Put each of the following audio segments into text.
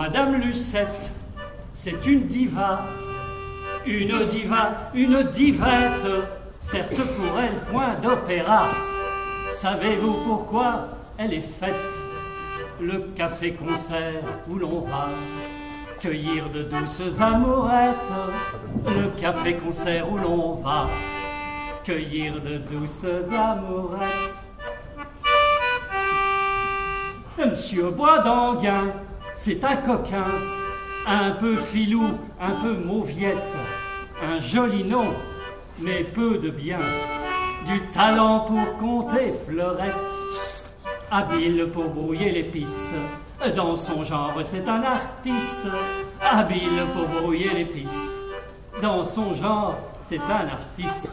Madame Lucette, c'est une diva, une divette, certes pour elle point d'opéra. Savez-vous pourquoi elle est faite? Le café-concert où l'on va cueillir de douces amourettes. Le café-concert où l'on va cueillir de douces amourettes. Monsieur Boisdanguin, c'est un coquin, un peu filou, un peu mauviette, un joli nom, mais peu de bien, du talent pour compter fleurette, habile pour brouiller les pistes, dans son genre c'est un artiste, habile pour brouiller les pistes, dans son genre c'est un artiste.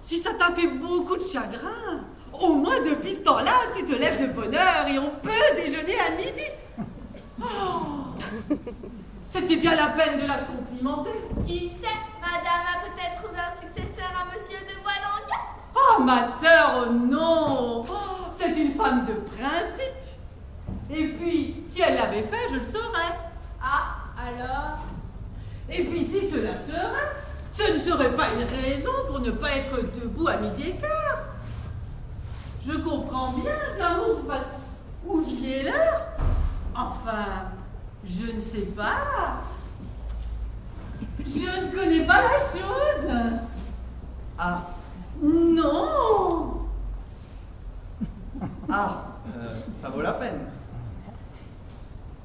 Si ça t'a fait beaucoup de chagrin, au moins depuis ce temps-là, tu te lèves de bonne heure et on peut déjeuner à midi. Oh, c'était bien la peine de la complimenter. Qui sait, madame a peut-être trouvé un successeur à monsieur de Boisdanguin. Oh, ma sœur, oh non, c'est une femme de principe. Et puis, si elle l'avait fait, je le saurais. Ah, alors? Et puis, si cela serait, ce ne serait pas une raison pour ne pas être debout à midi et quart. Je comprends bien que l'amour vous fasse oublier l'heure. Enfin, je ne sais pas. Je ne connais pas la chose. Ah. Non. Ah, ça vaut la peine.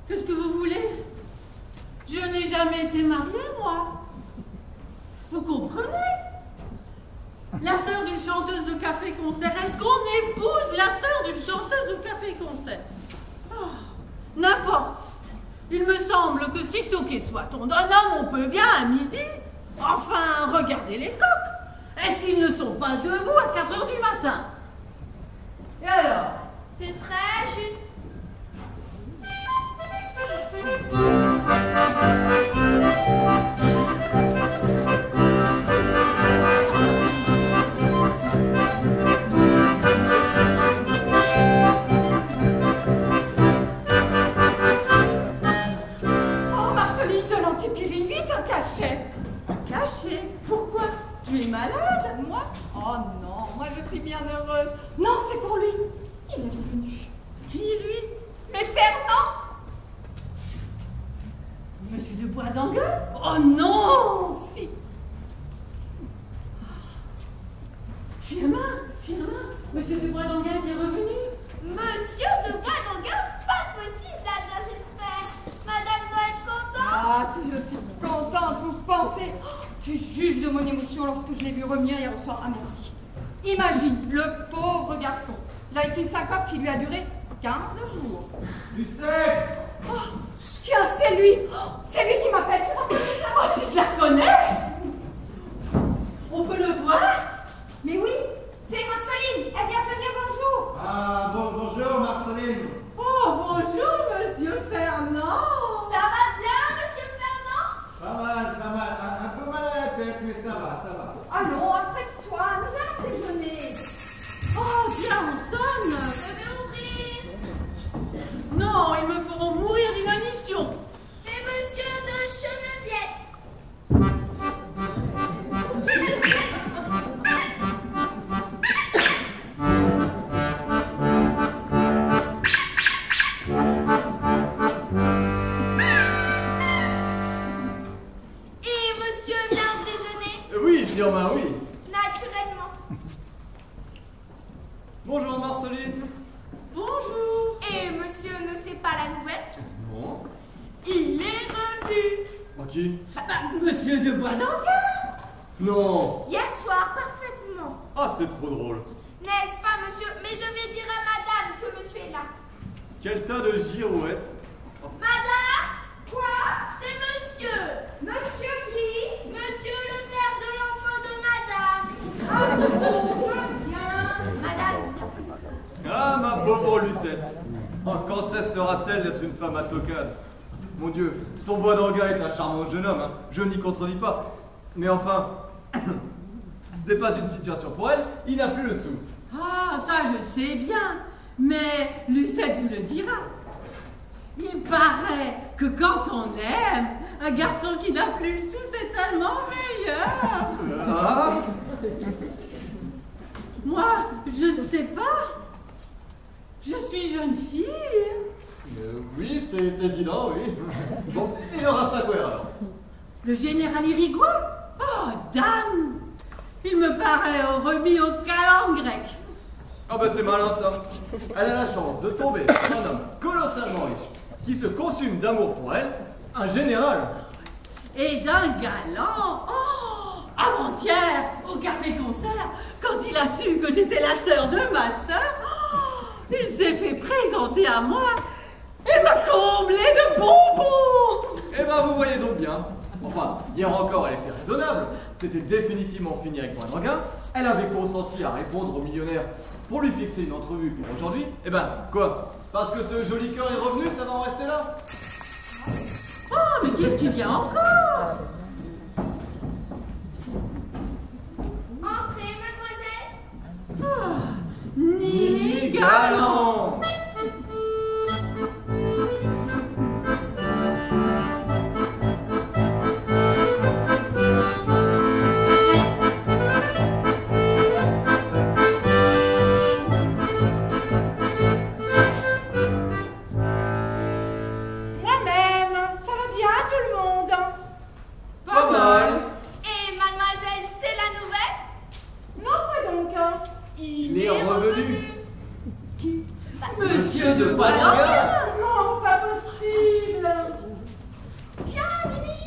Qu'est-ce que vous voulez? Je n'ai jamais été mariée, moi. Vous comprenez? La sœur d'une chanteuse de café-concert. Est-ce qu'on épouse la sœur d'une chanteuse de café-concert? Oh, n'importe. Il me semble que sitôt qu'il soit ton homme, on peut bien à midi. Enfin, regardez les coqs. Est-ce qu'ils ne sont pas debout à 4 h du matin? Et alors? C'est très juste. Pourquoi? Tu es malade? Moi? Oh non, moi je suis bien heureuse. Non, c'est pour lui. Il est revenu. Qui, lui? Mais Fernand! Monsieur de Boisdanguin? Oh non! Si. Firmin, Monsieur de Boisdanguin qui est revenu? Monsieur de Boisdanguin? Pas possible, là, j'espère. Madame doit être contente. Ah, si je suis contente, vous pensez? Tu juges de mon émotion lorsque je l'ai vu revenir hier au soir. Ah, merci. Imagine, le pauvre garçon. Il a été une syncope qui lui a duré 15 jours. Lucette! Oh, tiens, c'est lui. Oh, c'est lui qui m'appelle. Tu reconnais ça? Oh, si je la reconnais! On peut le voir? Mais oui, c'est Marceline. Elle vient te dire bonjour. Ah, bonjour Marceline. Oh, bonjour, monsieur Fernand. Ça va bien, monsieur Fernand? Pas mal. Un peu mal à la tête, mais ça va. Allons, apprête-toi, nous allons déjeuner. Oh, tiens, on sonne. Je vais ouvrir. Non, ils me feront mourir d'inanition. C'est monsieur de Cheneviette. Et monsieur vient de déjeuner? Oui, Firmin, oui. Naturellement. Bonjour Marceline. Bonjour. Et monsieur ne sait pas la nouvelle? Non. Il est revenu. Qui? Monsieur de Boisdanguin. Non. Hier soir, parfaitement. Ah, c'est trop drôle. N'est-ce pas, monsieur? Mais je vais dire à madame que monsieur est là. Quel tas de girouettes. Madame? Quoi? pauvre Lucette. Oh, quand cessera-t-elle d'être une femme à tocade? Mon Dieu, son bois d'Anga est un charmant jeune homme, hein. Je n'y contredis pas. Mais enfin, ce n'est pas une situation pour elle, il n'a plus le sou. Ah, ça je sais bien, mais Lucette vous le dira. Il paraît que quand on aime, un garçon qui n'a plus le sou, c'est tellement meilleur. Ah, Moi, je ne sais pas. Je suis jeune fille. oui, c'est évident, oui. Bon, il y aura ça quoi alors? Le général Irigoyen? Oh, dame! Il me paraît remis au calendrier grec. Ah ben c'est malin ça. Elle a la chance de tomber sur un homme colossalement riche, qui se consume d'amour pour elle, un général. Et d'un galant. Oh, avant-hier, au café-concert, quand il a su que j'étais la sœur de ma sœur, oh, il s'est fait présenter à moi et m'a comblé de bonbons. Eh ben vous voyez donc bien. Enfin, hier encore elle était raisonnable. C'était définitivement fini avec Boisdanguin. Elle avait consenti à répondre au millionnaire pour lui fixer une entrevue pour aujourd'hui. Eh ben, quoi? Parce que ce joli cœur est revenu, ça va en rester là? Oh, mais qu'est-ce qu'il y a encore? Entrez, mademoiselle. Ah, Nini Galant. Galant. Pas mal. Et mademoiselle, c'est la nouvelle? Non, pas donc. Il est revenu. Qui? Monsieur de Boisdanguin. Non, pas possible. Tiens, Nini.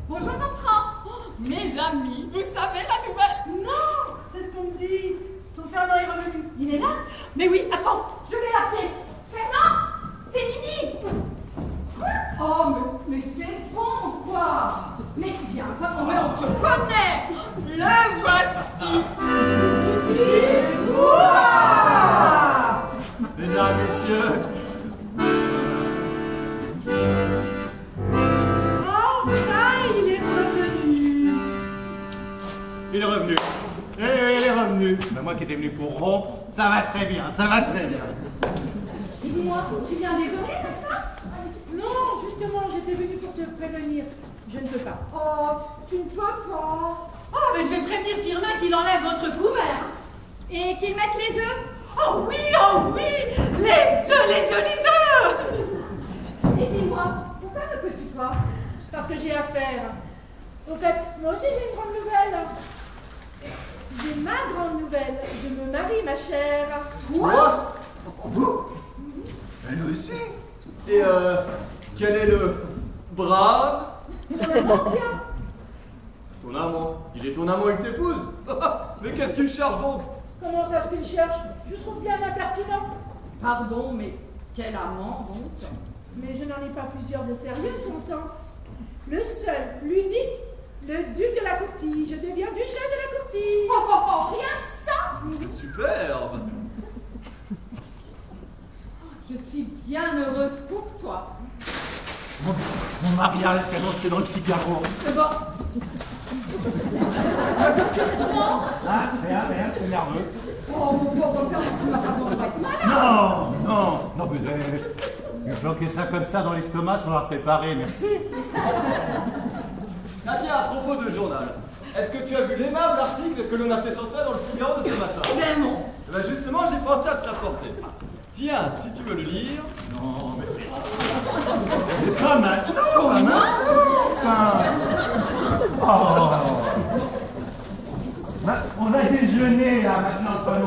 Bonjour, Gontran. Oh, mes amis, vous savez la nouvelle? Non, c'est ce qu'on me dit. Ton Fernand est revenu. Il est là? Mais oui, attends, je vais l'appeler. Fernand, c'est Nini. Oh, mais c'est bon, quoi. Mais viens, mais on te connaît. Le voici. Mesdames, messieurs. Enfin, il est revenu. Il est revenu. Il est revenu. Mais moi qui étais venu pour rompre, ça va très bien, ça va très bien. Et dis-moi, tu viens déjeuner, n'est-ce pas? Non, justement, j'étais venue pour te prévenir. Je ne peux pas. Oh, tu ne peux pas. Oh, mais je vais prévenir Firmin qu'il enlève votre couvert. Et qu'ils mettent les œufs. Oh oui, les œufs, les œufs, les œufs. Et dis-moi, pourquoi ne peux-tu pas? Parce que j'ai affaire. Au fait, moi aussi j'ai une grande nouvelle. J'ai ma grande nouvelle. Je me marie, ma chère. Quoi? Elle aussi. Et quel est le brave? Ton amant, tiens. Ton amant. Il est ton amant, il t'épouse. Mais qu'est-ce qu'il cherche donc? Comment ça ce qu'il cherche? Je trouve bien impertinent. Pardon, mais quel amant, donc? Mais je n'en ai pas plusieurs de sérieux son temps. Le seul, l'unique, le duc de la courtille. Je deviens duchesse de la courtille. Oh, oh, oh, rien que ça. C'est superbe. Je suis bien heureuse pour toi. Mon mariage est annoncé dans le Figaro. C'est bon. Ah, rien, c'est nerveux. Oh, mon pauvre père, tu m'as pas besoin d'être malade. Non, mais flanquer ça comme ça dans l'estomac sans la préparer, merci. Ah tiens, à propos de journal, est-ce que tu as vu l'aimable article que l'on a fait sur toi dans le Figaro de ce matin? Ben non. Eh ben justement, j'ai pensé à te l'apporter. Tiens, si tu veux le lire. Non, mais... Pas maintenant. Oh. Bah, on va déjeuner, là, maintenant, pas non.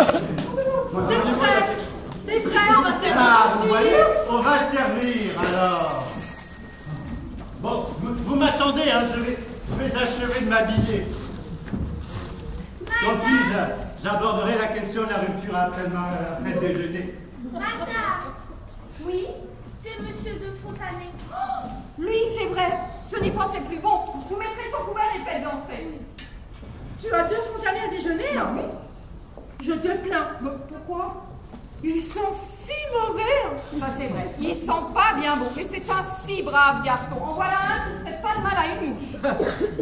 C'est prêt, on va servir. Ah, vous voyez, on va servir, alors. Bon, vous m'attendez, hein, je vais achever de m'habiller. Tant pis, j'aborderai la question de la rupture après le déjeuner. Madame. Oui, c'est monsieur de Fontanet. Oh, lui, c'est vrai. Je n'y pensais plus. Bon, vous mettrez son couvert et faites entrer. Tu as deux Fontanais à déjeuner? Oui. Je te plains. Pourquoi? Ils sont si mauvais. Ça c'est vrai, ils sont pas bien beaux, mais c'est un si brave garçon. En voilà un qui ne fait pas de mal à une mouche.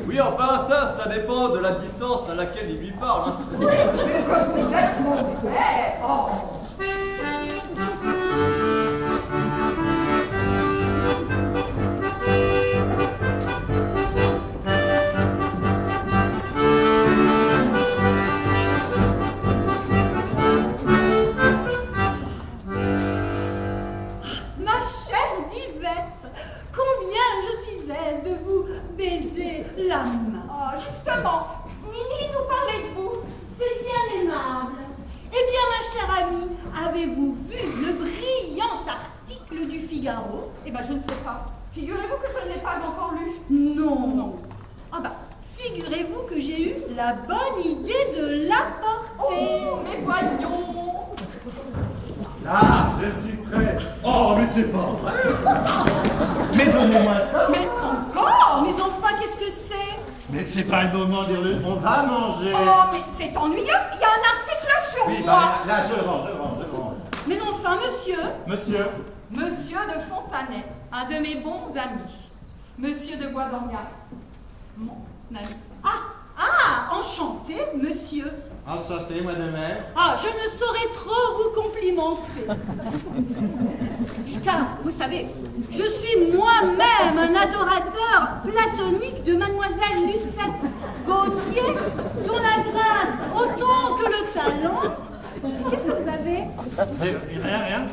Oui, enfin, ça dépend de la distance à laquelle il lui parle. Hein. Mais comme vous êtes mauvais. Oh. Ma chère Divette, combien je suis aise de vous baiser la main. Ah, justement, Nini nous parlait de vous. C'est bien aimable. Eh bien, ma chère amie, avez-vous vu le brillant article du Figaro? Eh ben, je ne sais pas. Figurez-vous que je ne l'ai pas encore lu. Non. Ah bah, figurez-vous que j'ai eu la bonne idée de l'apporter. Oh, mais voyons. Là, je suis prêt. Oh, mais c'est pas vrai. Mais donnez-moi ça. Mais encore? Mais enfin, qu'est-ce que c'est? Mais c'est pas le moment de dire le. On va manger. Oh, mais c'est ennuyeux. Il y a un article sur Oui, moi. bah, là, je range. Mais enfin, monsieur. Monsieur. Monsieur de Fontanet, un de mes bons amis. Monsieur de Boisdangat, mon ami. Ah, enchanté, monsieur. Enchanté, moi de même. Ah, je ne saurais trop vous complimenter. Car, vous savez, je suis moi-même un adorateur platonique de Mademoiselle Lucette Gauthier, dont la grâce, autant que le talent. Qu'est-ce que vous avez? Rien.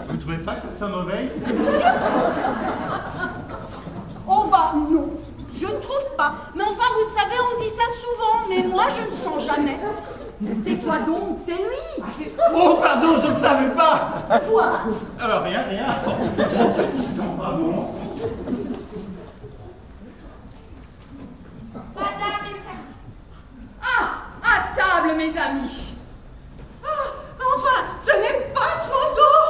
Vous trouvez pas que ça soit mauvais ici? Oh bah non, je ne trouve pas. Mais enfin, vous savez, on dit ça souvent, mais moi, je ne sens jamais. Tais-toi donc, c'est lui. Oh, pardon, je ne savais pas. Quoi? Alors, rien. Oh, parce qu'ils sont pas bons. Madame et sa... Ah, à table, mes amis. Ah, enfin, ce n'est pas trop tôt.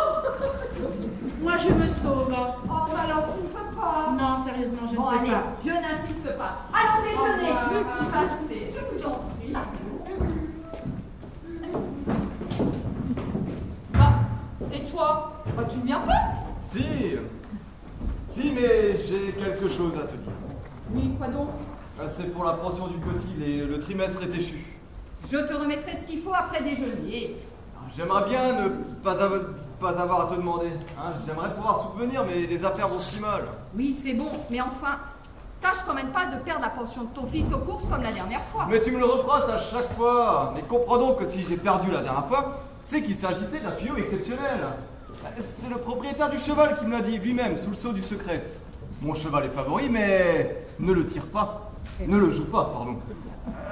Moi, je me sauve. Oh, bah alors tu ne peux pas. Non, sérieusement, je ne Bon, peux allez, pas. je n'insiste pas. Allons déjeuner, Au revoir. le coup passé. Je vous en prie. Ah, et toi? Bah, tu ne viens pas? Si, mais j'ai quelque chose à te dire. Oui, quoi donc? C'est pour la pension du petit, le trimestre est échu. Je te remettrai ce qu'il faut après déjeuner. J'aimerais bien ne pas avoir à te demander. Hein. J'aimerais pouvoir subvenir, mais les affaires vont si mal. Oui, c'est bon, mais enfin, tâche quand même pas de perdre la pension de ton fils aux courses comme la dernière fois. Mais tu me le retraces à chaque fois. Mais comprends donc que si j'ai perdu la dernière fois, c'est qu'il s'agissait d'un tuyau exceptionnel. C'est le propriétaire du cheval qui me l'a dit lui-même, sous le sceau du secret. Mon cheval est favori, mais ne le tire pas. Ne le joue pas, pardon.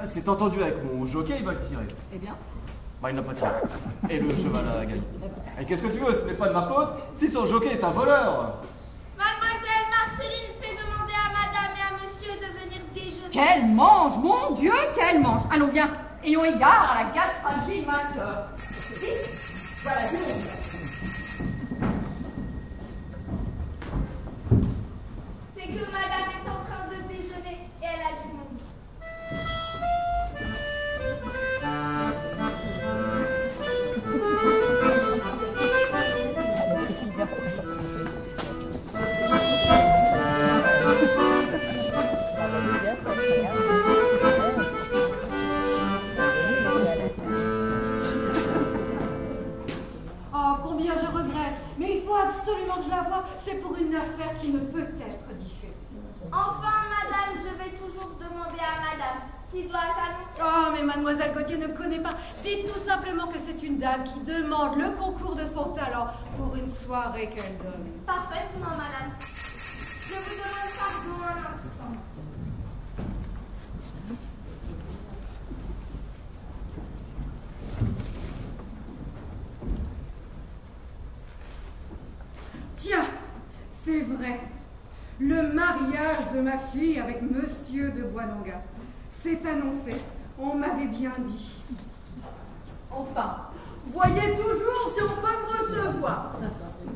C'est entendu avec mon jockey, il va le tirer. Eh bien, Bah, il n'a pas tiré. Et le cheval a gagné. Et qu'est-ce que tu veux, ce n'est pas de ma faute si son jockey est un voleur. Mademoiselle Marceline fait demander à madame et à monsieur de venir déjeuner. qu'elle mange, mon Dieu, qu'elle mange. Allons, viens, ayons égard à la gastralgie de ma sœur. Voilà, c'est bon. C'est que madame est en train de déjeuner et elle a du monde. Oh, combien je regrette. Mais il faut absolument que je la voie. C'est pour une affaire qui ne peut être différente. Enfin, madame, je vais toujours demander à madame. Qui dois-je annoncer? Oh, mais mademoiselle Gauthier ne me connaît pas. Dites tout simplement que c'est une dame qui demande le concours de son talent pour une soirée qu'elle donne. Parfaitement, madame. Je vous demande pardon un instant. Tiens, c'est vrai. Le mariage de ma fille avec monsieur de Boisdangat s'est annoncé. On m'avait bien dit. Enfin, voyez toujours si on peut me recevoir.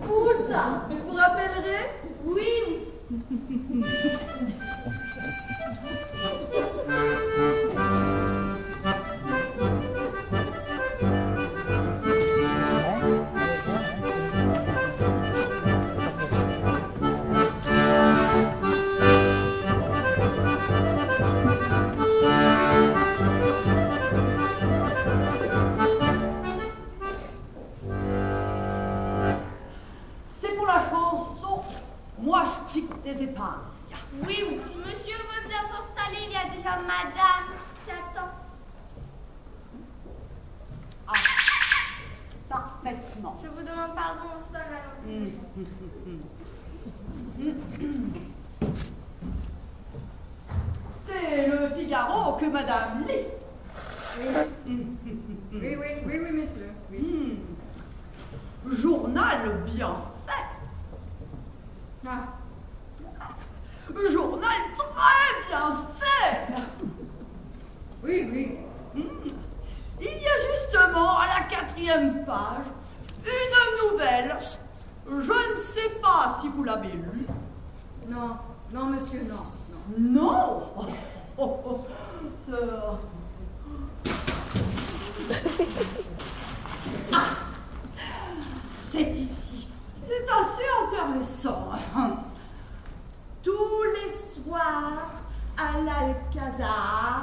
Où ça? Vous rappellerez? Oui. C'est le Figaro que Madame lit. Oui, messieurs. Oui. Journal bien fait. Ah, Journal très bien fait. oui. Il y a justement à la 4e page une nouvelle. Je ne sais pas si vous l'avez lue. Non, monsieur, non. Non. Ah, c'est ici. C'est assez intéressant. Tous les soirs à l'Alcazar,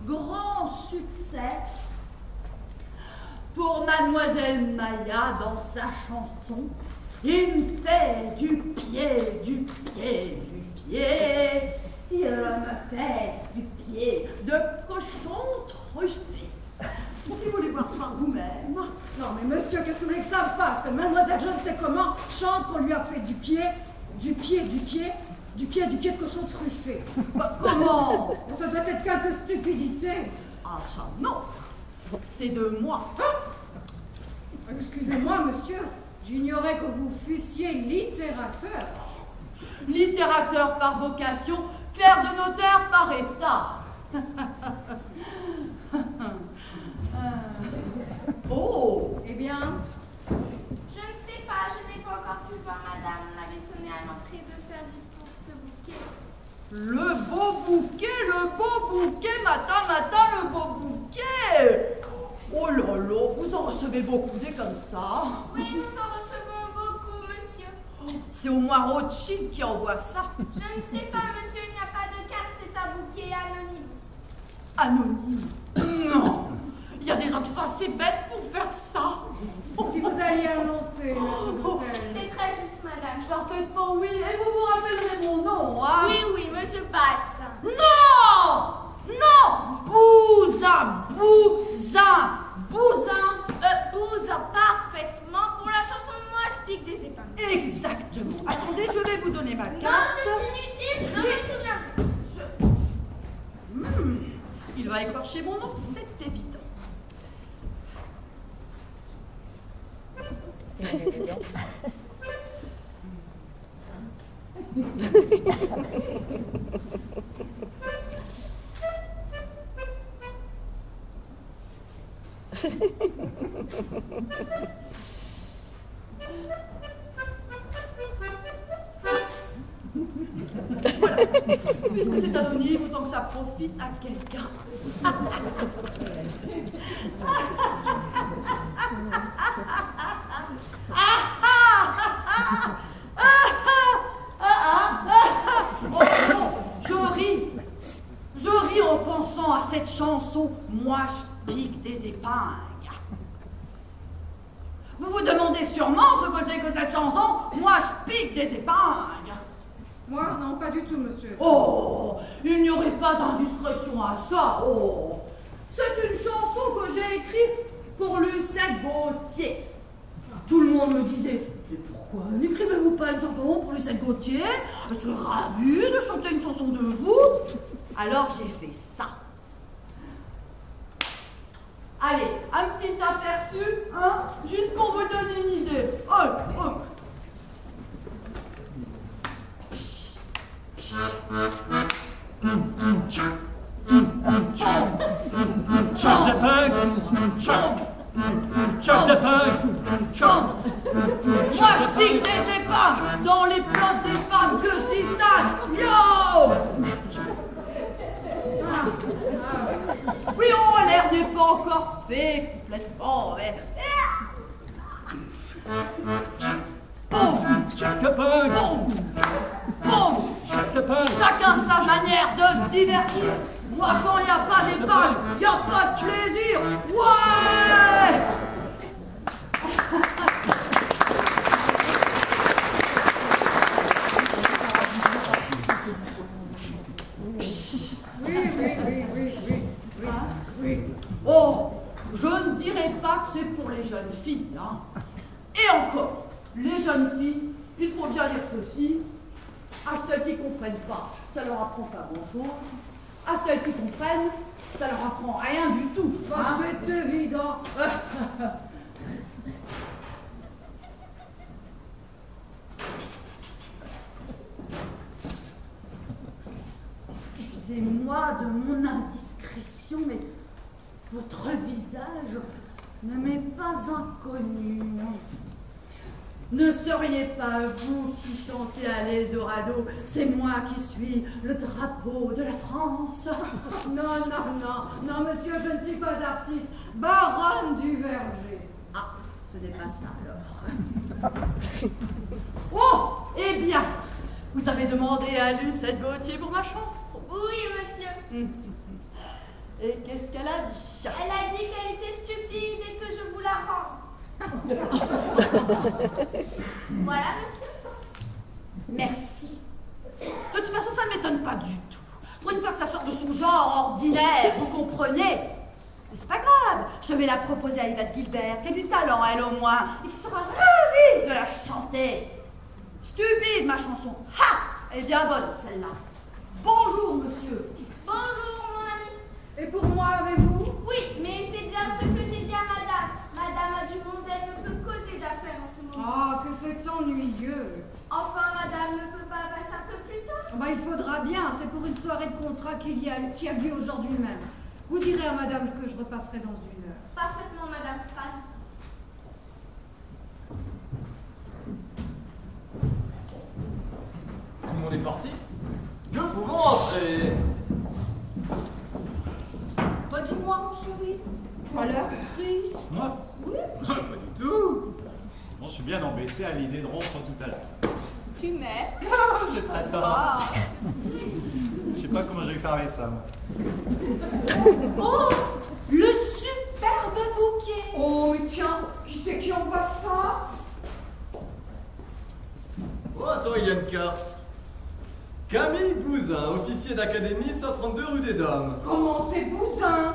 grand succès pour Mademoiselle Maya dans sa chanson. Il me fait du pied. Il me fait du pied de cochon truffé. Si vous voulez voir par vous-même. Non, mais monsieur, qu'est-ce que vous voulez que ça fasse? Que mademoiselle je ne sais comment chante qu'on lui a fait du pied de cochon truffé. Bah, comment? Ça doit être quelque stupidité. Ah, ça, non. C'est de moi. Excusez-moi, monsieur, j'ignorais que vous fussiez littérateur. Littérateur par vocation, clerc de notaire par état. Oh! Eh bien, Je ne sais pas, je n'ai pas encore pu voir madame. On avait sonné à l'entrée de service pour ce bouquet. Le beau bouquet, matin, le beau bouquet! Oh là là, vous en recevez beaucoup des comme ça. Oui, nous en recevons beaucoup, monsieur. C'est au moins Rothschild qui envoie ça. Je ne sais pas, monsieur, il n'y a pas de carte, c'est un bouquet anonyme. Anonyme. Non! Il y a des gens qui sont assez bêtes pour faire ça. si vous alliez annoncer, maître d'hôtel. C'est très juste, madame. Parfaitement, oui. Et vous vous rappellerez mon nom, hein? Oui, monsieur Basse. Non! Non! Bousin! Bousin, parfaitement. Pour la chanson, moi, je pique des épingles. Exactement. Attendez, je vais vous donner ma carte. Non, c'est inutile, je me souviens. Il va écorcher mon nom, c'est évident. Voilà. Puisque c'est anonyme, autant que ça profite à quelqu'un. Je ris en pensant à cette chanson. Moi, je pique des épingles. Vous vous demandez sûrement ce que c'est que cette chanson. Moi, je pique des épingles. Moi, non, pas du tout, monsieur. Oh, il n'y aurait pas d'indiscrétion à ça. Oh, c'est une chanson que j'ai écrite pour Lucette Gauthier. Tout le monde me disait, mais pourquoi n'écrivez-vous pas une chanson pour Lucette Gauthier? Je suis ravie de chanter une chanson de vous. Alors j'ai fait ça. Allez, un petit aperçu, hein, juste pour vous donner une idée. Oh. Chuck the pug, Chuck the pug, Moi je pique des épingles dans les plantes des femmes que je distingue. Yo! Oui, oh, l'air n'est pas encore fait complètement, mais... Boum! Chuck the pug, Boum! Boum! Chuck the pug. Chacun sa manière de se divertir. Moi, quand il n'y a pas d'épingle, il n'y a pas de plaisir. Ouais! Oui. Oh, je ne dirais pas que c'est pour les jeunes filles, hein. Et encore, Les jeunes filles, il faut bien lire ceci. À celles qui ne comprennent pas, ça leur apprend pas grand-chose. À celles qui comprennent, ça leur apprend rien du tout. Bah, c'est évident. Excusez-moi de mon indiscrétion, mais votre visage ne m'est pas inconnu. Ne seriez pas vous qui chantez à l'Eldorado, c'est moi qui suis le drapeau de la France. Non, monsieur, je ne suis pas artiste. Baronne du Verger. Ah, ce n'est pas ça alors. Oh, eh bien, vous avez demandé à Lucette Gauthier pour ma chanson. Oui, monsieur. Et qu'est-ce qu'elle a dit? Elle a dit qu'elle était stupide et que je vous la rends. Voilà, monsieur. Merci. De toute façon, ça ne m'étonne pas du tout. Pour une fois que ça sort de son genre ordinaire, vous comprenez? Mais c'est pas grave. Je vais la proposer à Yvette Gilbert, qui a du talent, elle au moins, et qui sera ravie de la chanter. Stupide, ma chanson. Ha! Elle est bien bonne, celle-là. Bonjour, monsieur. Bonjour, mon ami. Et pour moi, avez-vous? Oui, mais c'est bien ce que j'ai dit à madame. Madame a du monde, elle ne peut causer d'affaires en ce moment. Ah, que c'est ennuyeux. Enfin, madame ne peut pas passer un peu plus tard. Bah, il faudra bien. C'est pour une soirée de contrat qui a lieu aujourd'hui même. Vous direz à madame que je repasserai dans 1 heure. Parfaitement, madame. Par ici. Tout le monde est parti? Nous pouvons entrer. Bah, dis-moi, mon chéri, tu as l'air triste. Moi? Oui. Pas du tout. Bon, je suis bien embêté à l'idée de rompre tout à l'heure. Tu m'aimes? Je t'adore. Ah. Je sais pas comment je vais faire avec ça, moi. Oh, le superbe bouquet. Oh, mais tiens, qui c'est qui envoie ça? Oh, attends, il y a une carte. Camille Bouzin, officier d'académie, 132 rue des Dames. Comment c'est Bouzin?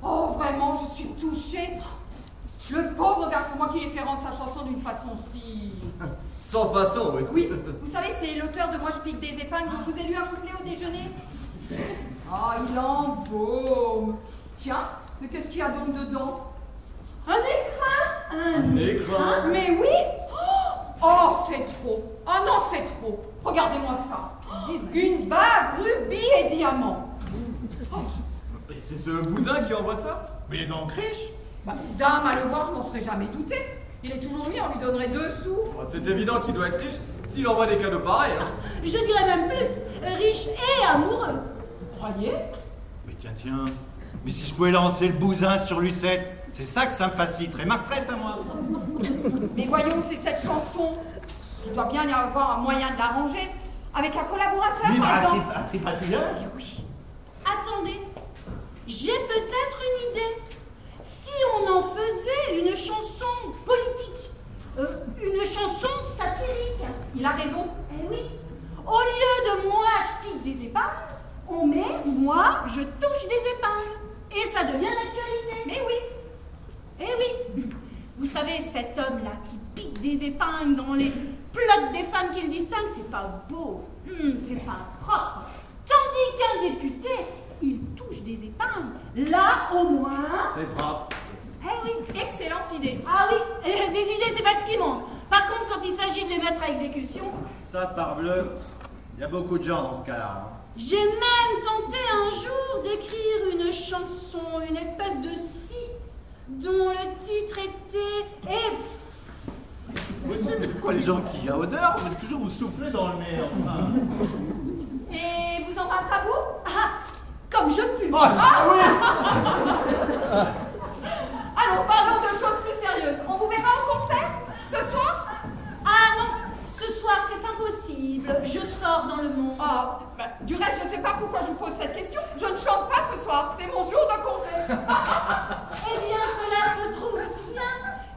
Oh, vraiment, je suis touchée. Le pauvre garçon, moi qui l'ai fait rendre sa chanson d'une façon si... Sans façon, oui. Oui, vous savez, c'est l'auteur de Moi je pique des épingles dont je vous ai lu un couplet au déjeuner. Ah, il embaume. Tiens, mais qu'est-ce qu'il y a donc dedans? Un écrin. Un écran. Mais oui. Oh, c'est trop. Oh non, c'est trop. Regardez-moi ça. Une bague, rubis et diamant. Et c'est ce Bouzin qui envoie ça? Mais il est donc riche. Bah, dame, à le voir, je m'en serais jamais douté. Il est toujours mis, on lui donnerait 2 sous. Oh, c'est évident qu'il doit être riche s'il envoie des cadeaux pareils. Hein. Je dirais même plus, riche et amoureux. Vous croyez? Mais tiens. Mais si je pouvais lancer le bousin sur Lucette, c'est ça que ça me faciliterait ma retraite à moi. Mais voyons, c'est cette chanson. Il doit bien y avoir un moyen de l'arranger. Avec un collaborateur, Oui, par mais exemple. un tripatouilleur. Mais oui. Attendez, j'ai peut-être une idée. Si on en faisait une chanson politique, une chanson satirique. Il a raison. Eh oui, au lieu de moi je pique des épingles, on met moi je touche des épingles. Et ça devient l'actualité. Mais oui. Eh oui, vous savez, cet homme-là qui pique des épingles dans les plottes des femmes qu'il distingue, c'est pas beau, c'est pas propre. Tandis qu'un député, il touche des épingles. Là, au moins... C'est propre. Eh oui. Excellente idée. Ah oui, des idées, c'est pas ce qui manque. Par contre, quand il s'agit de les mettre à exécution... Ça, parbleu, il y a beaucoup de gens dans ce cas-là. Hein. J'ai même tenté un jour d'écrire une chanson, une espèce de scie, dont le titre était... Oui, mais pourquoi les gens qui a odeur, vous êtes toujours vous souffler dans le nez, enfin. Et vous en battre à bout? Ah, comme je puis. Oh, oui. Allons, parlons de choses plus sérieuses. On vous verra au concert ce soir? Ah non, ce soir c'est impossible. Je sors dans le monde. Ah, du reste, je ne sais pas pourquoi je vous pose cette question. Je ne chante pas ce soir. C'est mon jour de congé. Eh bien, cela se trouve bien.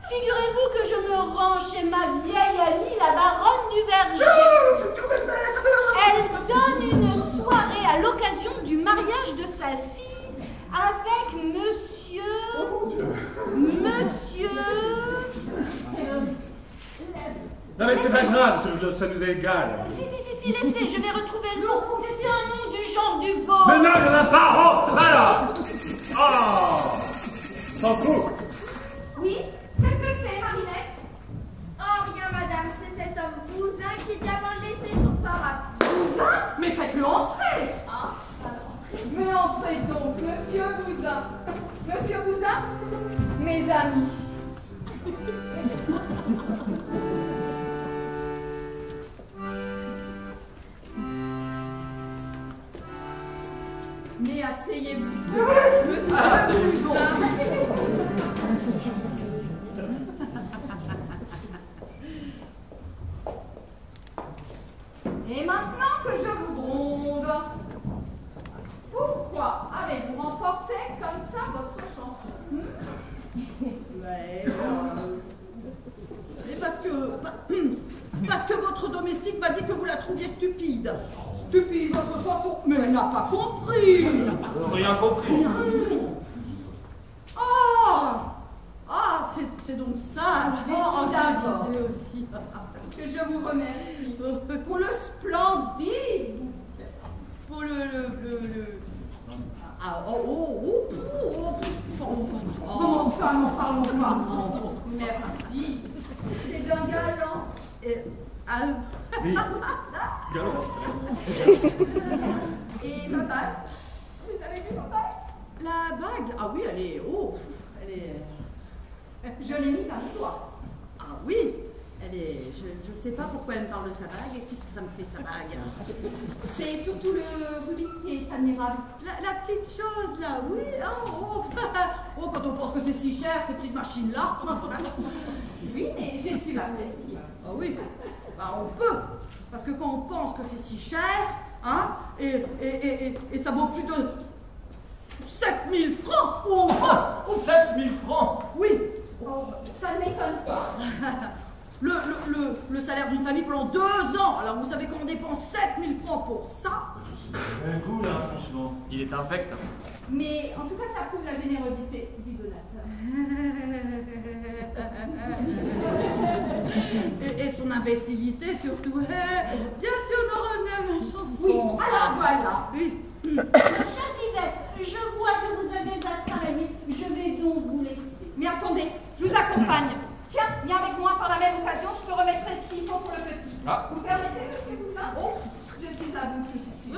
Figurez-vous que je me rends chez ma vieille amie, la baronne du Verger. Elle donne une soirée à l'occasion du mariage de sa fille avec monsieur... pas grave, ça nous est égal. Si, laissez, je vais retrouver le nom. C'était un nom du genre du veau. Mais non, il n'y en a pas. Oh, ça va là. Oh, s'en fout. Oui? Qu'est-ce que c'est, Marinette? Oh, rien, madame, c'est cet homme Bousin qui dit avoir laissé son parapluie. Bousin? Mais faites-le entrer. Ah, alors. Mais entrez donc, monsieur Bousin. Monsieur Bousin, mes amis. Mais asseyez-vous, monsieur Bousin. Et maintenant que je vous gronde, pourquoi avez-vous remporté comme ça votre chanson? Ouais, mais parce que votre domestique m'a dit que vous la trouviez stupide. Stupide votre chanson, mais elle n'a pas compris. Rien compris. Ah, c'est donc ça. Et tout d'abord, Aussi. que je vous remercie pour le splendide bouquet. Pour le... Ah, Comment ça, n'en parlons pas? Merci. C'est d'un galant. Oui, galant. Et ma bague? Vous avez vu ma bague? La bague? Ah oui, elle est... Oh, elle est... Je l'ai mise à toi. Ah oui, elle est... Je sais pas pourquoi elle me parle de sa bague. Qu'est-ce que ça me fait, sa bague? C'est surtout le rubis qui est admirable. La petite chose, là, oui. Oh, quand on pense que c'est si cher, ces petites machines-là. Oui, mais j'ai su l'apprécier. Ah oui, bah on peut. Parce que quand on pense que c'est si cher, hein, et ça vaut plus de 7000 francs. Oh, 7000 francs. Oui. Oh, ça ne m'étonne pas. Le salaire d'une famille pendant 2 ans. Alors vous savez qu'on dépense 7000 francs pour ça. C'est un coup là, franchement. Il est infect. Mais en tout cas, ça prouve la générosité du donateur. Et son imbécilité surtout. Bien sûr, on revenait à ma chanson. Oui, alors voilà. Oui. Chère Titette, je vois que vous avez à travailler. Je vais donc vous laisser. Mais attendez, je vous accompagne. Tiens, viens avec moi par la même occasion, je te remettrai ce qu'il faut pour le petit. Ah. Vous permettez, monsieur Bousin? Je suis à vous tout de suite.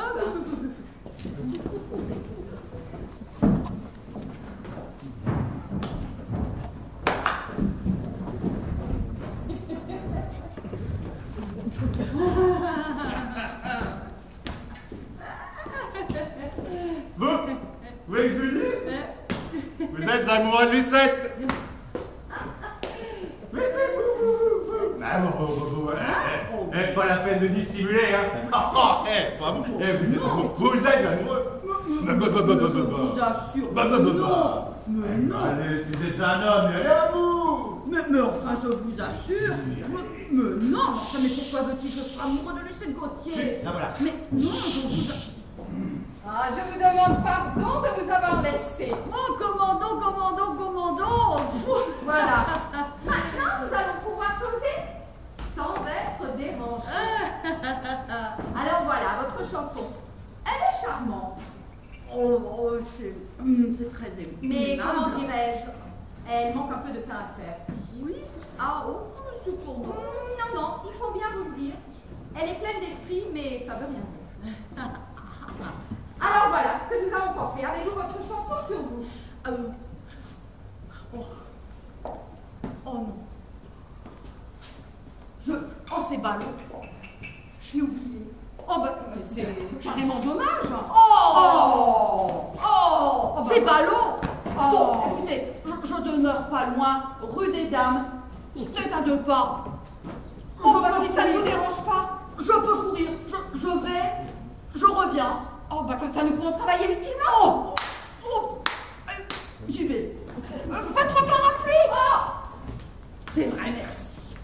Vous voulez que je vous dise? Vous êtes amoureux de Lucette. Mais c'est vous. Ah bon, pas la peine de dissimuler, hein. Vraiment. Vous êtes amoureux. Je vous assure. Non. Mais non. Allez, si vous êtes un homme, allez à vous. Mais enfin, je vous assure. Mais non. Enfin, mais pourquoi veux-tu que je sois amoureux de Lucette Gauthier? Là, voilà. Mais non, je vous assure. Ah, je vous demande pardon de vous avoir laissé. Oh, commandant. Voilà. Maintenant, nous allons pouvoir causer sans être dérangés. Alors voilà, votre chanson. Elle est charmante. Oh, c'est très aimable. Mais comment dirais-je? Elle manque un peu de caractère. Oui. Ah, oh, c'est pour moi. Non, il faut bien vous le dire. Elle est pleine d'esprit, mais ça veut rien dire. Alors voilà ce que nous avons pensé. Avez-vous votre chanson sur vous? Oh non. Oh, c'est ballot. Je l'ai oublié. Oh, bah, c'est carrément dommage. C'est ballot. Oh. Bon, écoutez, je demeure pas loin, rue des Dames. C'est à 2 pas. Oh, bah, si ça ne vous dérange pas. Je peux courir. Je vais. Je reviens. Oh, bah, comme ça, nous pourrons travailler utilement. J'y vais. Votre parapluie. C'est vrai, merci.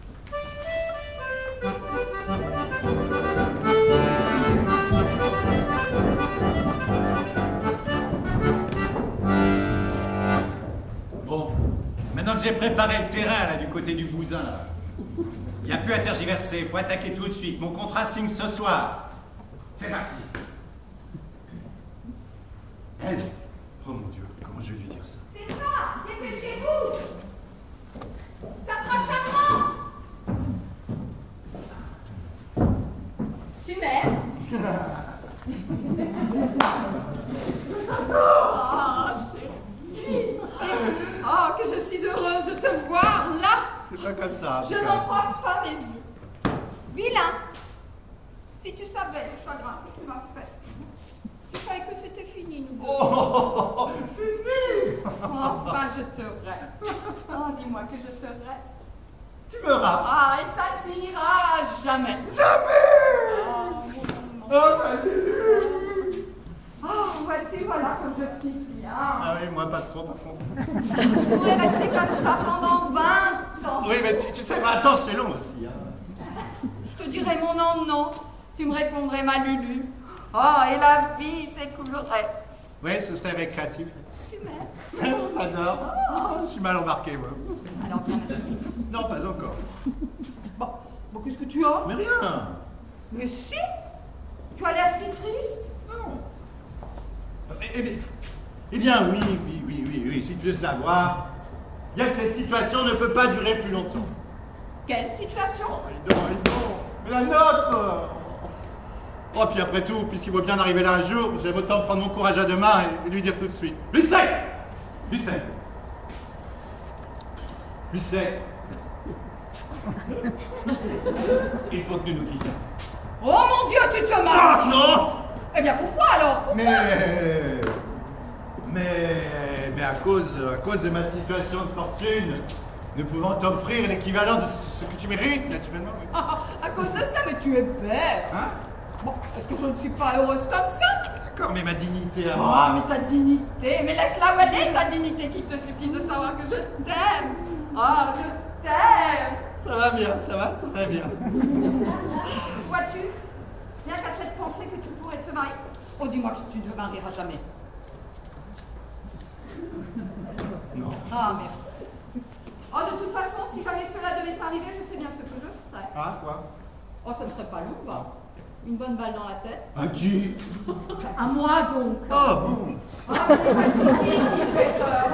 Bon, maintenant que j'ai préparé le terrain là du côté du Bousin, là, n'y a plus à tergiverser, faut attaquer tout de suite. Mon contrat signe ce soir. C'est parti. Elle? Oh mon Dieu, comment je vais lui dire ça? C'est ça, dépêchez-vous. Ça sera charmant. Tu m'aimes? Oh, chérie. Oh, que je suis heureuse de te voir là. C'est pas comme ça. Je n'en crois pas mes yeux. Vilain. Si tu savais le chagrin que tu m'as fait. Je croyais que c'était fini, nous deux. Oh, fini. Enfin, je te rêve. Oh, dis-moi que je te rêve. Tu me rappes. Ah, et que ça ne finira jamais. Jamais. Oh, Oh, vas-y. oh, vois-tu, voilà comme je suis bien. Ah oui, moi pas trop par contre. Je pourrais rester comme ça pendant 20 ans. Oui, mais tu sais, 20 ans c'est long aussi. Hein. Je te dirais mon nom, non. Tu me répondrais ma Lulu. Oh, et la vie s'écoulerait. Oui, ce serait récréatif. Tu m'aimes? J'adore. Oh, je suis mal embarqué, moi. Alors, Non, pas encore. bon, qu'est-ce que tu as? Mais rien. Mais si! Tu as l'air si triste. Non. Eh bien, oui, si tu veux savoir, il y a que cette situation ne peut pas durer plus longtemps. Quelle situation? Oh, mais la note. Oh, puis après tout, puisqu'il va bien arriver là un jour, j'aime autant prendre mon courage à deux mains et lui dire tout de suite. Lucette! Il faut que nous nous quittions. Oh mon Dieu, tu te Ah, marres! non! Eh bien, pourquoi alors? Mais à cause de ma situation de fortune, ne pouvant t'offrir l'équivalent de ce que tu mérites, naturellement. Oui. À cause de ça, mais tu es bête. Hein? Bon, est-ce que je ne suis pas heureuse comme ça? D'accord, mais ma dignité à Oh, moi. mais ta dignité, mais laisse-la où elle est, ta dignité, qu'il te suffise de savoir que je t'aime. Oh, je t'aime. Ça va bien, ça va très bien. Vois-tu, rien qu'à cette pensée que tu pourrais te marier. Oh, dis-moi que tu ne te marieras jamais. Non. Ah, merci. Oh, de toute façon, si jamais cela devait t'arriver, je sais bien ce que je ferais. Ah, quoi? Oh, ça ne serait pas long, bah. Une bonne balle dans la tête. À qui? À moi, donc. Oh, bon. Ah, c'est pas le souci qui fait peur.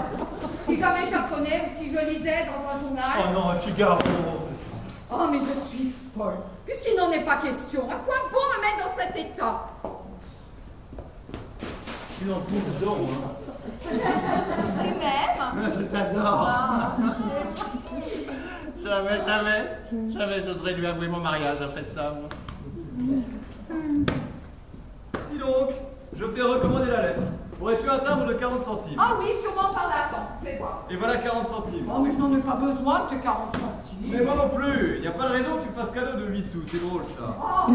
Si jamais j'apprenais ou si je lisais dans un journal. Oh non, Figaro. Oh, mais je suis folle. Puisqu'il n'en est pas question, à quoi bon me mettre dans cet état? Tu en pousses donc, hein. Tu m'aimes? Je t'adore. Ah, Jamais j'oserais lui avouer mon mariage après ça, moi. Dis donc, je fais recommander la lettre. Aurais-tu un timbre de 40 centimes? Ah oui, sûrement par là. Attends, je vais voir. Et voilà 40 centimes. Oh, mais je n'en ai pas besoin de tes 40 centimes. Mais moi non plus, il n'y a pas de raison que tu me fasses cadeau de 8 sous, c'est drôle ça. Oh,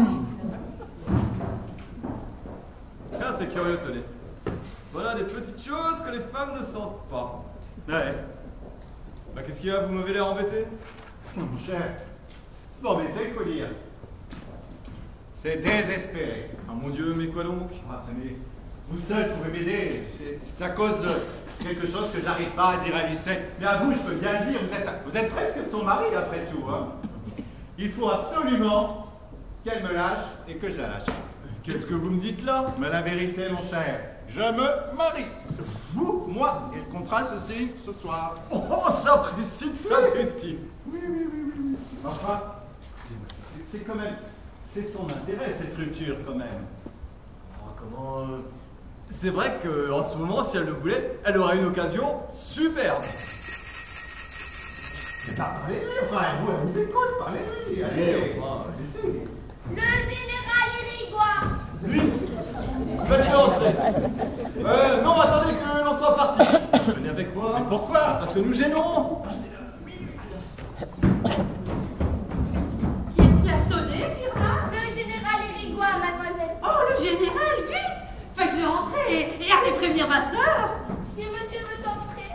Ah, c'est curieux, tenez. Voilà des petites choses que les femmes ne sentent pas. Ouais. Bah qu'est-ce qu'il y a, vous m'avez l'air embêté? Mon cher, c'est pas embêté, il faut dire. C'est désespéré. Ah mon Dieu, mais quoi donc? Ah, mais vous seul pouvez m'aider. C'est à cause de quelque chose que j'arrive pas à dire à Lucette. Mais à vous, je peux bien le dire, vous êtes presque son mari après tout. Hein. Il faut absolument qu'elle me lâche et que je la lâche. Qu'est-ce que vous me dites là? Mais la vérité, mon cher, je me marie. Vous, moi, et le contrat se signe ce soir. Oh, sapristi, sapristi! Oui. Enfin, c'est quand même... C'est son intérêt, cette rupture, quand même. Oh, comment... C'est vrai qu'en ce moment, si elle le voulait, elle aurait une occasion superbe. C'est pas parlez-lui, enfin, vous écoute, parlez-lui. Allez, enfin, laissez. Le général Irigoire. Lui, faites-le entrer. Non, attendez que l'on soit parti. Venez avec moi. Mais pourquoi? Parce que nous gênons. Qui est-ce qui a sonné, Firmin? Le général Irigoire, mademoiselle. Oh, le général, vite! Faites-le entrer et allez prévenir ma sœur. Si monsieur veut entrer.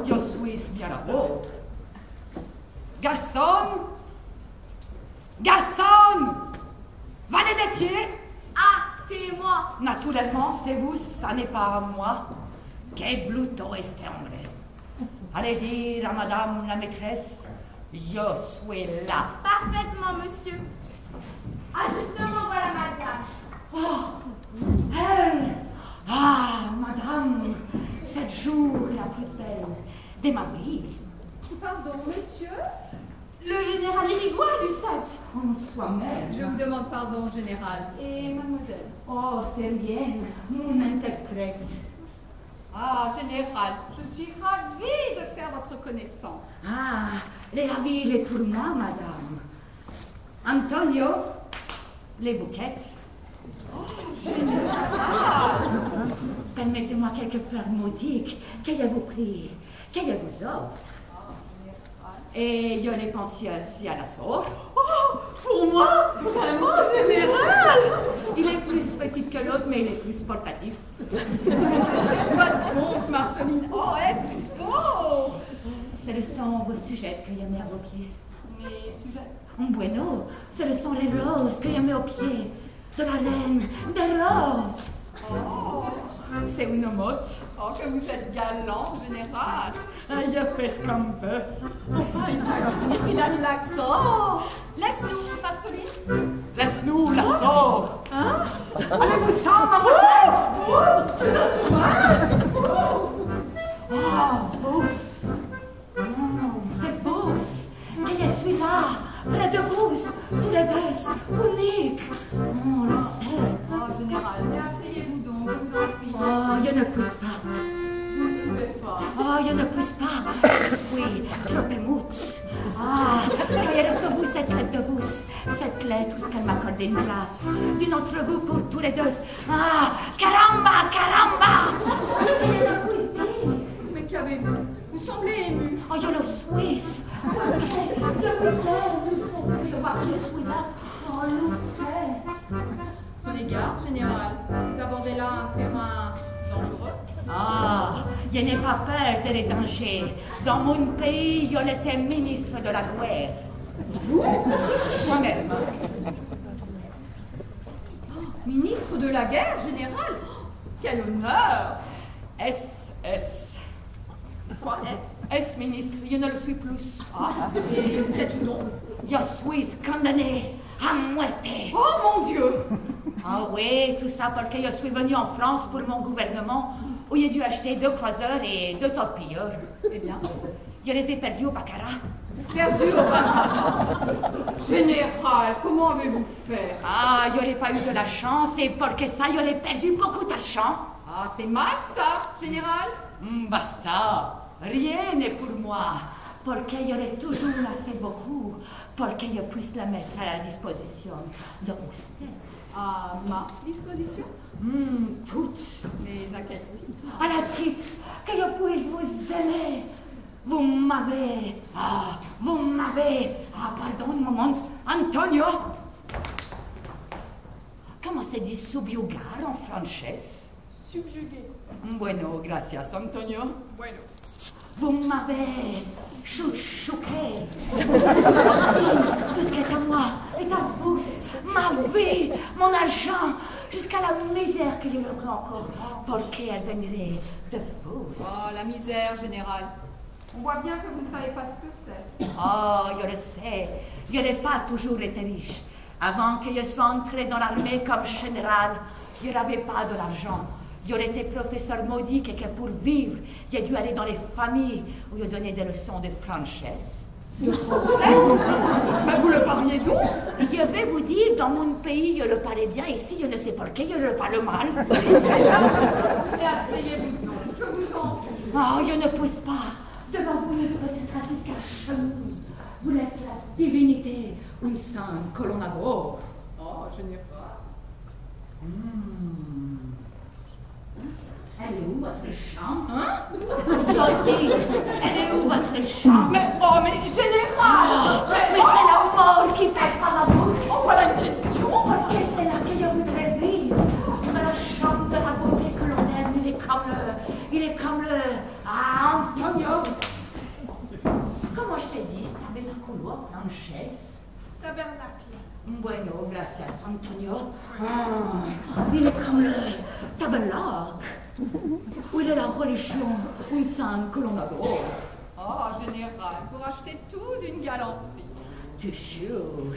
Je suis bien la vôtre. Garçon! Garçon! Valédéquier! Ah, c'est moi. Naturellement, c'est vous, ça n'est pas moi. Que Bluto este hombre. Allez dire à madame la maîtresse, je suis là. Parfaitement, monsieur. Ah, justement, voilà madame. Oh, elle! Ah, madame, cet jour est la plus belle de ma vie. Pardon, monsieur? Le général Irigoyen du 7, en soi-même. Je vous demande pardon, général. Et mademoiselle? Oh, c'est rien, mon interprète. Ah, général, je suis ravie de faire votre connaissance. Ah, les ravis, il est pour moi, madame. Antonio, les bouquettes. Oh, général! Permettez-moi quelques fleurs maudiques. Qu'ayez-vous pris? Qu'ayez-vous offre? Et je les pensionne si à la sauce. Oh, pour moi? Vraiment, général? Il est plus petit que l'autre, mais il est plus portatif. Pas donc, Marceline. Oh, est-ce beau? Ce sont vos sujets que je mets à vos pieds. Mes sujets? En bueno, ce sont les roses que je mets aux pieds de la reine des roses. Oh, C'est une motte. oh, que vous êtes galant, général. Ah, je fais ce qu'on peut. Enfin, il a de l'accent. Laisse-nous, Marceline. Laisse-nous la sort. Hein? Allez-vous-en, mademoiselle. Ah, vous. C'est vous. Et je suis là, près de vous, tous les deux, uniques. Oh, le sait. Oh, général, asseyez-vous donc, je vous en prie. Oh, je ne pousse pas. Vous ne pouvez pas. Oh, je ne pousse pas. Je suis trop émoute. Ah, quand je reçois vous cette lettre de vous, cette lettre où qu'elle m'accorde une place, d'une entre vous pour tous les deux. Ah, caramba, caramba. Je ne pousse dire. Mais qu'avez-vous? Vous semblez ému. Oh, je le suis. Je vous sais, je vois que je suis là. Oh, le fait. Prenez garde, général. Vous abordez là un terrain dangereux. Ah, je n'ai pas peur des dangers. Dans mon pays, je l'étais ministre de la guerre. Vous? Moi-même. Ministre de la guerre, général? Oh, quel honneur! S. Quoi est-ce? S ministre, je ne le suis plus. Ah, et où êtes-vous donc? Je suis condamné à muerte. Oh mon Dieu! Ah oui, tout ça parce que je suis venu en France pour mon gouvernement où j'ai dû acheter 2 croiseurs et 2 torpilleurs. Eh bien, Je les ai perdus au baccarat. perdu au bas. Général, comment avez-vous fait? Ah, je n'ai pas eu de la chance et pour que ça, je l'ai perdu beaucoup d'argent. Ah, c'est mal ça, général? Basta, rien n'est pour moi, pour que y aurait toujours assez beaucoup, pour que je puisse la mettre à la disposition de vous. À ma disposition? Toutes, Mais à quel prix? à la titre que je puisse vous aimer. Vous m'avez, pardon, un moment, Antonio. Comment se dit subjugar en français? Subjugué. Bueno, gracias, Antonio. Bueno. Vous m'avez chouchouqué. Tout ce qui est à moi est à vous. Ma vie, mon argent, jusqu'à la misère qu'il y aurait encore pour qu'elle viendrait de vous. Oh, la misère, général. On voit bien que vous ne savez pas ce que c'est. Oh, je le sais, je n'ai pas toujours été riche. Avant que je sois entré dans l'armée comme général, je n'avais pas de l'argent. J'aurais été professeur maudit et que pour vivre, j'ai dû aller dans les familles où je donnais des leçons de française. De français? Mais vous le parliez d'où? Je vais vous dire, dans mon pays, je le parlais bien. Ici, je ne sais pas qui, je le parle mal. C'est ça? Et asseyez-vous donc, je vous en prie. Oh, je ne pousse pas. Devant vous, ne pourrait être assis qu'à chemise. Vous êtes la divinité, une sainte que l'on adore. Oh, général. Elle est où votre chambre, hein? Je dis, elle est où votre chambre? Mais, oh, mais général! Mais c'est la mort qui pète par la bouche. Oh, voilà une question! Parce que c'est là que je voudrais vivre. Dans la chambre de la beauté que l'on aime, il est comme le... Ah, Antonio! bonjour, Frances. Tabernacle. Bueno, gracias, Antonio. Il est comme le tabernacle. Où il est la religion, une sainte que l'on adore. Oh, général, pour acheter tout d'une galanterie. Toujours.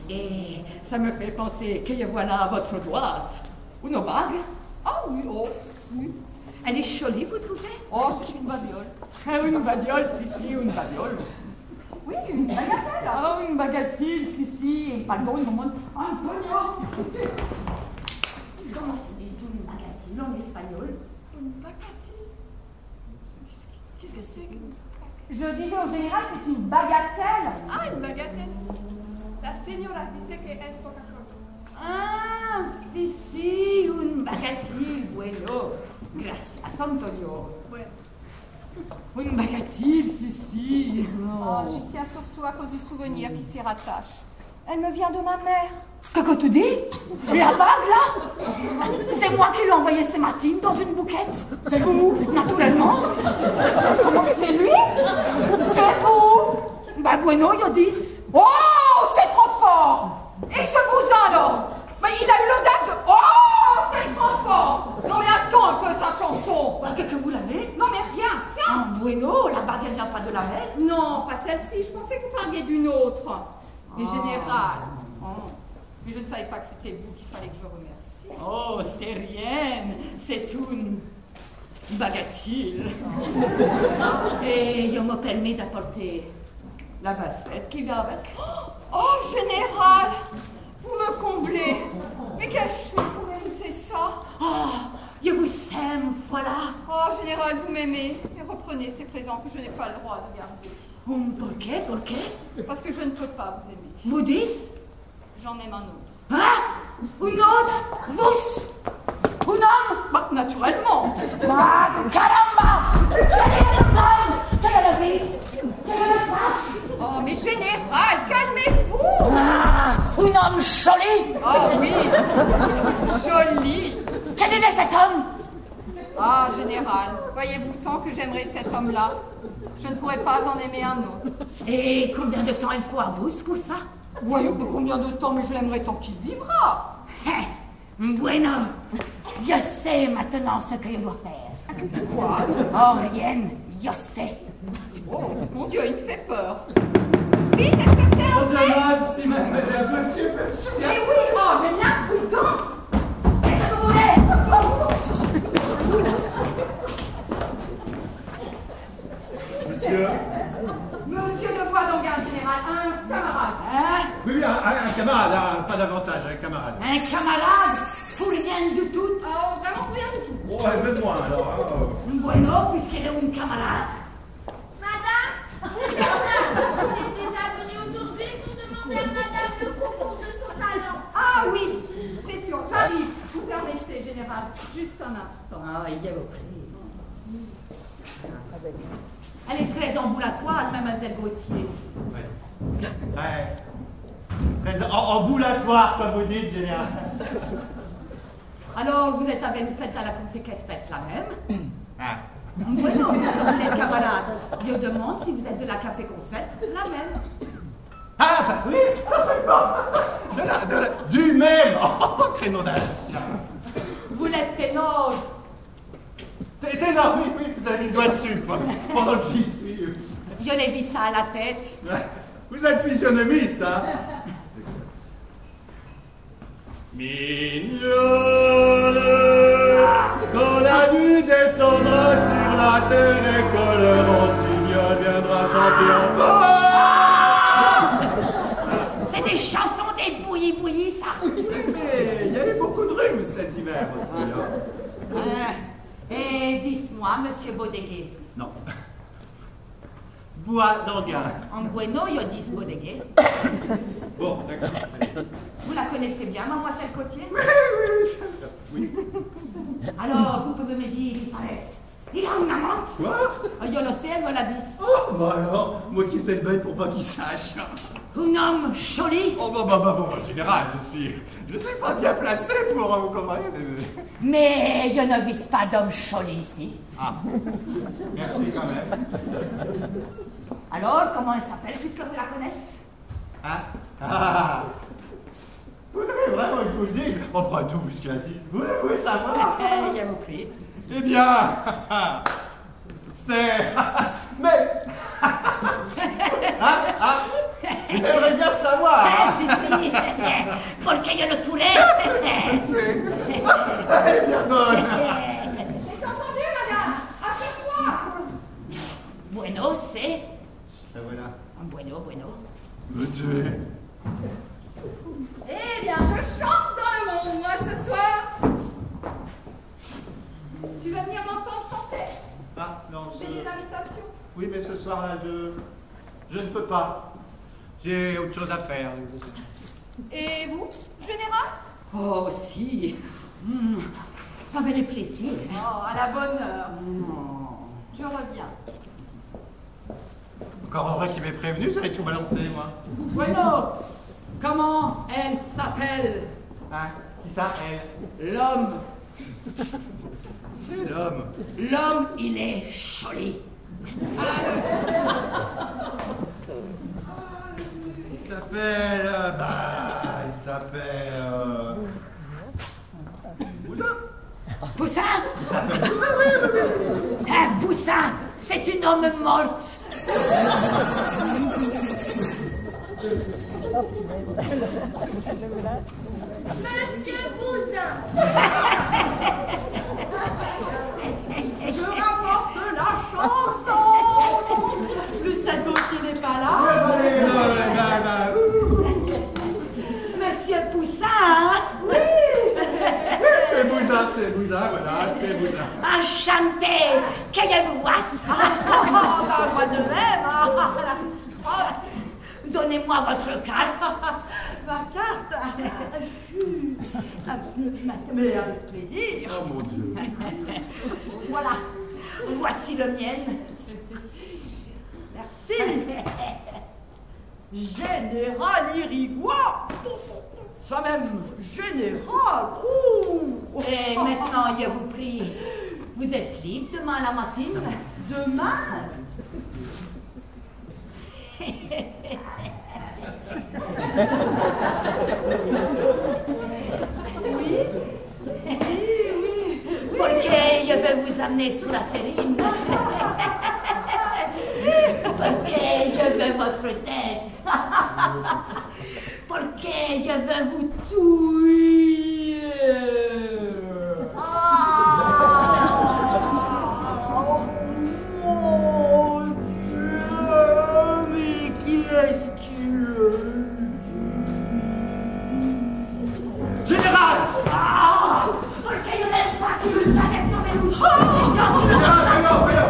Et ça me fait penser que voilà à votre droite une bague. Ah oui, oh, oui. Elle est jolie, vous trouvez? Oh, c'est une babiole. Ah, une babiole, si, une babiole. Oui, une bagatelle. Ah, une bagatelle, si. Pardon, un moment. Antonio. Comment se dit une bagatelle en espagnol? Une bagatelle. Qu'est-ce que c'est? Je disais au général, c'est une bagatelle. Ah, une bagatelle. La señora dice que es poca cosa. Ah, si, une bagatelle, bueno. Gracias, Antonio. Bueno. Une bagatelle, si. Oh, j'y tiens surtout à cause du souvenir qui s'y rattache. Elle me vient de ma mère. Qu'est-ce que tu dis? La bague, là? C'est moi qui l'ai envoyée ce matin dans une bouquette. C'est vous, naturellement. C'est lui? C'est vous. Bah, bueno, yo dis. Oh, c'est trop fort. Et ce bousin, alors? Mais il a eu l'audace de... Oh, c'est trop fort. Non, mais attends un peu sa chanson. Bah, qu'est-ce que vous l'avez? Non, mais rien. Ah, bueno, la bague, elle vient pas de la mer. Non, pas celle-ci. Je pensais que vous parliez d'une autre. Mais générale. Oh. Mais je ne savais pas que c'était vous qu'il fallait que je remercie. Oh, c'est rien. C'est une bagatelle. Et je me permets d'apporter la bracelet qui va avec. Oh, général, vous me comblez. Mais qu'ai-je fait pour mériter ça? Oh, je vous aime, voilà. Oh, général, vous m'aimez. Et reprenez ces présents que je n'ai pas le droit de garder. Pourquoi? Parce que je ne peux pas vous aimer. Vous dites? J'en aime un autre. Ah, une autre? Vous? Un homme? Bah, naturellement. Ah, caramba! Quel est le vice? Oh, mais général, calmez-vous. Ah, un homme joli? Ah oui, joli. Quel est cet homme? Ah, général, voyez-vous, tant que j'aimerais cet homme-là, je ne pourrais pas en aimer un autre. Et combien de temps il faut à vous pour ça? Voyons, mais combien de temps, mais je l'aimerais tant qu'il vivra. Bueno, je sais maintenant ce que je dois faire. Quoi? Oh, rien, je sais. Oh, mon Dieu, il me fait peur. Oui, qu'est-ce que c'est en fait? Si mademoiselle Gauthier peut me souvenir. Mais oui, oh, mais l'imprudent. Qu'est-ce que vous voulez? Monsieur? Monsieur de Boisdonga, général, un camarade. Hein? Oui, un camarade, pas davantage, un camarade. Un camarade? Pour rien du tout? Oh, vraiment rien du tout. Bon, même moi alors. Bueno, puisqu'il est un camarade. Madame, il est déjà venu aujourd'hui pour demander à madame le concours de son talent. Ah oui, c'est sûr, j'arrive. Vous permettez, général, juste un instant. Ah, il y a repris. Elle est très ambulatoire, mademoiselle Gauthier. Ouais. Très ambulatoire, comme vous dites, général. Alors, vous êtes avec Lucette à la conférence, c'est la même? Ah. Bueno, vous êtes camarades. Je demande si vous êtes de la café concert, la même. Ah, bah oui, parfaitement. Du même. Oh, créneau d'âge. Vous l'êtes ténor. Ténor, oui, vous avez mis le doigt dessus, quoi. Pendant que j'y suis. Je l'ai vu ça à la tête. Vous êtes physionomiste, hein? Mignonne, quand la nuit descendra sur la terre et que le rossignol viendra chanter encore. C'est des chansons des bouillis-bouillis, ça. Mais il y a eu beaucoup de rhume cet hiver aussi, hein? Et dites-moi, monsieur Baudeguet. Non. Bois d'Anguin. En bueno, je dis Baudeguet. Bon, d'accord. Vous la connaissez bien, mademoiselle Gauthier? Oui. Alors, vous pouvez me dire, il paraît. Il a une amante? Quoi? Je le sais, elle me l'a dit. Oh, bah alors, moi qui faisais le bail pour pas qu'il sache. Un homme joli. Oh, bon, en général, je suis pas bien placé pour vous comparer. Mais je ne vise pas d'homme joli ici. Ah, merci quand même. Alors, comment elle s'appelle, puisque vous la connaissez? Hein? Ah. Vous devez vraiment que je vous le dise. Après tout, jusqu'ici, vous devez savoir. Il y a vous pris. Eh bien, c'est... Mais... Vous aimeriez bien savoir, hein? Si, porque yo lo touré. Elle est bien bonne. C'est entendu, madame. À ce soir. Bueno, c'est... Et voilà. Bueno. Me tuer. Eh bien, je chante dans le monde, moi, ce soir. Tu vas venir m'entendre chanter? Ah, non, J'ai des invitations. Oui, mais ce soir-là, je ne peux pas. J'ai autre chose à faire. Et vous, général? Oh, si. Avec le plaisir. Oh, à la bonne heure. Non. Je reviens. Encore heureux qu'il m'ait prévenu, j'allais tout balancer, moi. Bueno, comment elle s'appelle? Hein? Qui ça, elle? L'homme. L'homme. L'homme, il est joli. Il s'appelle... il s'appelle... Boussin. Poussin? Il s'appelle Poussin, oui. Un Poussin, c'est une homme morte. Monsieur Bousin. Je rapporte la chanson. Le Saint-Gauthier n'est pas là. Monsieur Poussin? Oui, c'est Bousin, voilà, c'est Bousin. Enchanté, que je vous vois ça. Moi de même. Donnez-moi votre carte. Ma carte. Mais avec plaisir. Oh mon Dieu. Voilà, voici le mien. Merci. Général Irigois. Ça même, général. Et maintenant, je vous prie, vous êtes libre demain la matinée? Demain. Oui. Porque je vais vous amener sur la terrine. Porque je veux votre tête. Porque je veux vous tuer. Mon Dieu, mais qui est-ce qui le dit? Général! Porque je n'aime pas que vous soyez tombé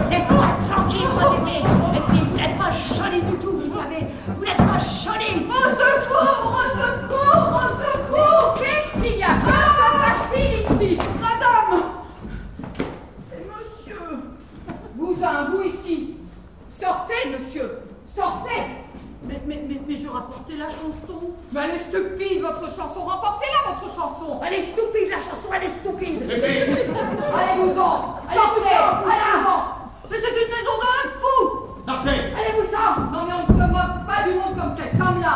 laisse-moi tranquille, Rodété. Et puis, vous n'êtes pas joli du tout, vous savez. Vous n'êtes pas joli. Au secours, au secours, au secours! Qu'est-ce qu'il y a? Que se passe-t-il ici? Madame! C'est monsieur! Bousin, vous ici. Sortez, monsieur. Sortez. Mais je rapportais la chanson. Mais elle est stupide, votre chanson. Remportez-la, votre chanson. Elle est stupide, la chanson, elle est stupide. Allez-vous-en. Sortez. Allez-vous-en. Mais c'est une maison de fous! Sortez! Allez-vous-en. Non, mais on ne se moque pas du monde comme cette femme-là.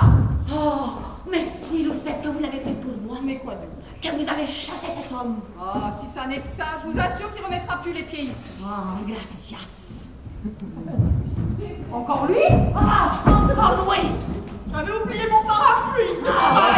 Oh, merci, Lucette, que vous l'avez fait pour moi. Mais quoi de... Que vous avez chassé cet homme. Ah, si ça n'est que ça, je vous assure qu'il ne remettra plus les pieds ici. Oh, gracias. Encore lui? Oh, oui. J'avais oublié mon parapluie! Ah,